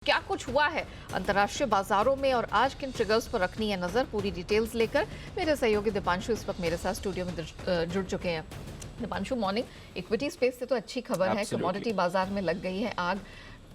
क्या कुछ हुआ है अंतर्राष्ट्रीय बाजारों में और आज किन ट्रिगर्स पर रखनी है नजर, पूरी डिटेल्स लेकर मेरे सहयोगी दीपांशु इस वक्त मेरे साथ स्टूडियो में जुड़ चुके हैं। दीपांशु, मॉर्निंग। इक्विटी स्पेस से तो अच्छी खबर है, कमोडिटी बाजार में लग गई है आग।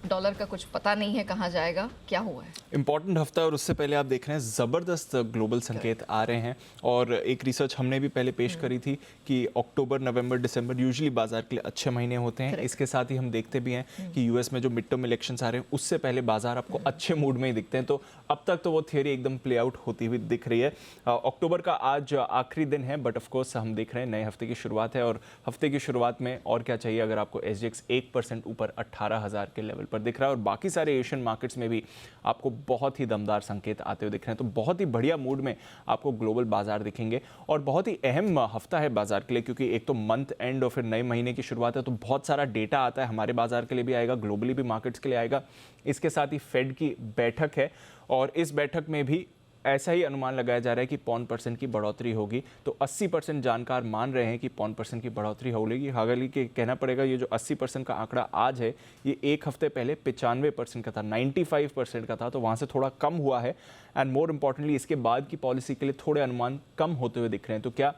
डॉलर का कुछ पता नहीं है कहाँ जाएगा, क्या हुआ है? इंपॉर्टेंट हफ्ता है और उससे पहले आप देख रहे हैं ज़बरदस्त ग्लोबल संकेत आ रहे हैं। और एक रिसर्च हमने भी पहले पेश करी थी कि अक्टूबर, नवंबर, दिसंबर यूजुअली बाजार के लिए अच्छे महीने होते हैं। इसके साथ ही हम देखते भी हैं कि यूएस में जो मिड टर्म इलेक्शंस आ रहे हैं उससे पहले बाजार आपको अच्छे मूड में ही दिखते हैं। तो अब तक तो वो थियरी एकदम प्ले आउट होती हुई दिख रही है। अक्टूबर का आज आखिरी दिन है, बट ऑफकोर्स हम देख रहे हैं नए हफ्ते की शुरुआत है और हफ्ते की शुरुआत में और क्या चाहिए अगर आपको SGX 1% ऊपर 18,000 के लेवल पर दिख रहा है और बाकी सारे एशियन मार्केट्स में भी आपको बहुत ही दमदार संकेत आते हुए दिख रहे हैं। तो बहुत ही बढ़िया मूड में आपको ग्लोबल बाजार दिखेंगे और बहुत ही अहम हफ्ता है बाजार के लिए, क्योंकि एक तो मंथ एंड और फिर नए महीने की शुरुआत है, तो बहुत सारा डेटा आता है। हमारे बाजार के लिए भी आएगा, ग्लोबली भी मार्केट्स के लिए आएगा। इसके साथ ही फेड की बैठक है और इस बैठक में भी ऐसा ही अनुमान लगाया जा रहा है कि 0.5% की बढ़ोतरी होगी। तो 80% जानकार मान रहे हैं कि 0.5% की बढ़ोतरी होगी। हालांकि कहना पड़ेगा ये जो 80% का आंकड़ा आज है, ये एक हफ्ते पहले 95% का था, 95% का था, तो वहाँ से थोड़ा कम हुआ है। एंड मोर इम्पॉर्टेंटली इसके बाद की पॉलिसी के लिए थोड़े अनुमान कम होते हुए दिख रहे हैं। तो क्या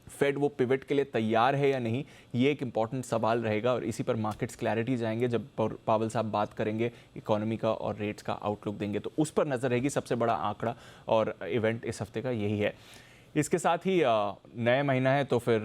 फेड वो पिवट के लिए तैयार है या नहीं, ये एक इंपॉर्टेंट सवाल रहेगा और इसी पर मार्केट्स क्लैरिटी जाएंगे जब पावेल साहब बात करेंगे इकोनॉमी का और रेट्स का आउटलुक देंगे, तो उस पर नजर रहेगी। सबसे बड़ा आंकड़ा और इवेंट इस हफ्ते का यही है। इसके साथ ही नया महीना है तो फिर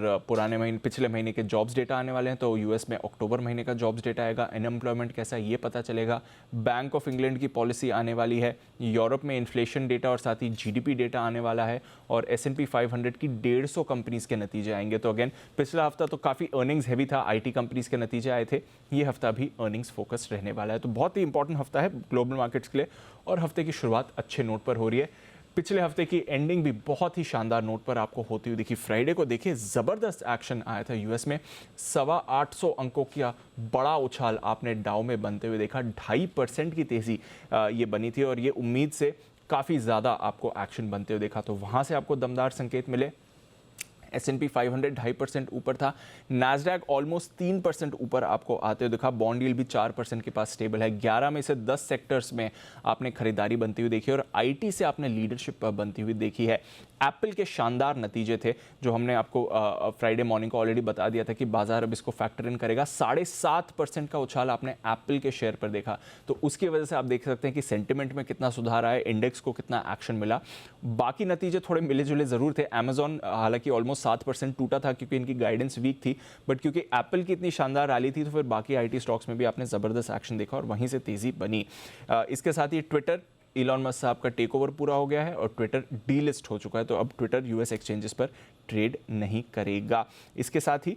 पिछले महीने के जॉब्स डेटा आने वाले हैं। तो यूएस में अक्टूबर महीने का जॉब्स डेटा आएगा, अनएम्प्लॉयमेंट कैसा है ये पता चलेगा। बैंक ऑफ इंग्लैंड की पॉलिसी आने वाली है, यूरोप में इन्फ्लेशन डेटा और साथ ही GDP डेटा आने वाला है और S&P 500 की 150 कंपनीज के नतीजे आएंगे। तो अगेन पिछला हफ्ता तो काफ़ी अर्निंग्स हैवी था, IT कंपनीज के नतीजे आए थे। ये हफ्ता भी अर्निंग्स फोकस रहने वाला है। तो बहुत ही इंपॉर्टेंट हफ्ता है ग्लोबल मार्केट्स के लिए और हफ्ते की शुरुआत अच्छे नोट पर हो रही है। पिछले हफ्ते की एंडिंग भी बहुत ही शानदार नोट पर आपको होती हुई दिखी। फ्राइडे को देखिए ज़बरदस्त एक्शन आया था यूएस में, 825 अंकों का बड़ा उछाल आपने डाउ में बनते हुए देखा। 2.5% की तेज़ी ये बनी थी और ये उम्मीद से काफ़ी ज़्यादा आपको एक्शन बनते हुए देखा। तो वहाँ से आपको दमदार संकेत मिले। S&P 500 2.5% ऊपर था, नैस्डैक ऑलमोस्ट 3% ऊपर आपको आते हुए दिखा। बॉन्ड यील्ड भी 4% के पास स्टेबल है। 11 में से 10 सेक्टर्स में आपने खरीदारी बनती हुई देखी और IT से आपने लीडरशिप बनती हुई देखी है। एप्पल के शानदार नतीजे थे जो हमने आपको फ्राइडे मॉर्निंग को ऑलरेडी बता दिया था कि बाजार अब इसको फैक्टर इन करेगा। 7.5% का उछाल आपने एप्पल के शेयर पर देखा। तो उसकी वजह से आप देख सकते हैं कि सेंटिमेंट में कितना सुधार आया, इंडेक्स को कितना एक्शन मिला। बाकी नतीजे थोड़े मिले जुले जरूर थे। अमेजॉन हालांकि ऑलमोस्ट 7% टूटा था क्योंकि इनकी गाइडेंस वीक थी, बट क्योंकि एप्पल की इतनी शानदार रैली थी तो फिर बाकी IT स्टॉक्स में भी आपने ज़बरदस्त एक्शन देखा और वहीं से तेज़ी बनी। इसके साथ ही ट्विटर, इलॉन मस्क साहब का टेक ओवर पूरा हो गया है और ट्विटर डीलिस्ट हो चुका है। तो अब ट्विटर US एक्सचेंजेस पर ट्रेड नहीं करेगा। इसके साथ ही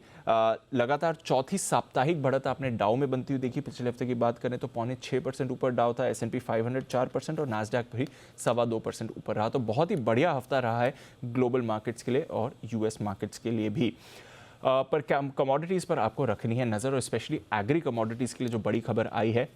लगातार चौथी साप्ताहिक बढ़त आपने डाउ में बनती हुई देखी। पिछले हफ्ते की बात करें तो 0.6% ऊपर डाउ था, S&P 500 4% और नास्डैक भी 2.25% ऊपर रहा। तो बहुत ही बढ़िया हफ्ता रहा है ग्लोबल मार्केट्स के लिए और US मार्केट्स के लिए भी। पर कमोडिटीज़ पर आपको रखनी है नज़र और स्पेशली एग्री कमोडिटीज़ के लिए जो बड़ी खबर आई है,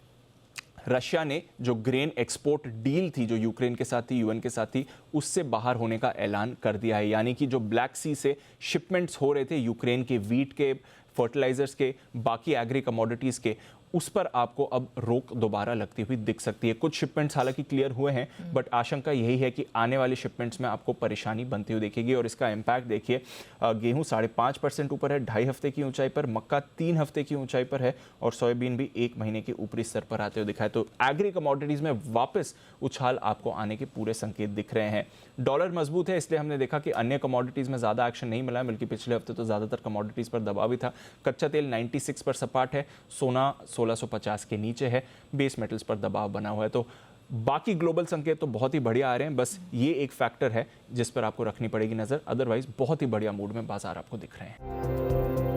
रशिया ने जो ग्रेन एक्सपोर्ट डील थी जो यूक्रेन के साथ थी, UN के साथ थी, उससे बाहर होने का ऐलान कर दिया है। यानी कि जो ब्लैक सी से शिपमेंट्स हो रहे थे यूक्रेन के वीट के, फर्टिलाइजर्स के, बाकी एग्री कमोडिटीज़ के, उस पर आपको अब रोक दोबारा लगती हुई दिख सकती है। कुछ शिपमेंट्स हालांकि क्लियर हुए हैं, बट आशंका यही है कि आने वाले शिपमेंट्स में आपको परेशानी बनती हुई देखेगी और इसका इम्पैक्ट देखिए। गेहूं 5.5% ऊपर है 2.5 हफ्ते की ऊंचाई पर, मक्का 3 हफ्ते की ऊंचाई पर है और सोयाबीन भी 1 महीने के ऊपरी स्तर पर आते हुए दिखा है। तो एग्री कमोडिटीज़ में वापस उछाल आपको आने के पूरे संकेत दिख रहे हैं। डॉलर मजबूत है, इसलिए हमने देखा कि अन्य कमोडिटीज़ में ज़्यादा एक्शन नहीं मिला है, बल्कि पिछले हफ्ते तो ज़्यादातर कमोडिटीज़ पर दबाव ही था। कच्चा तेल 96 पर सपाट है, सोना 1650 के नीचे है, बेस मेटल्स पर दबाव बना हुआ है। तो बाकी ग्लोबल संकेत तो बहुत ही बढ़िया आ रहे हैं, बस ये एक फैक्टर है जिस पर आपको रखनी पड़ेगी नज़र। अदरवाइज बहुत ही बढ़िया मूड में बाजार आपको दिख रहे हैं।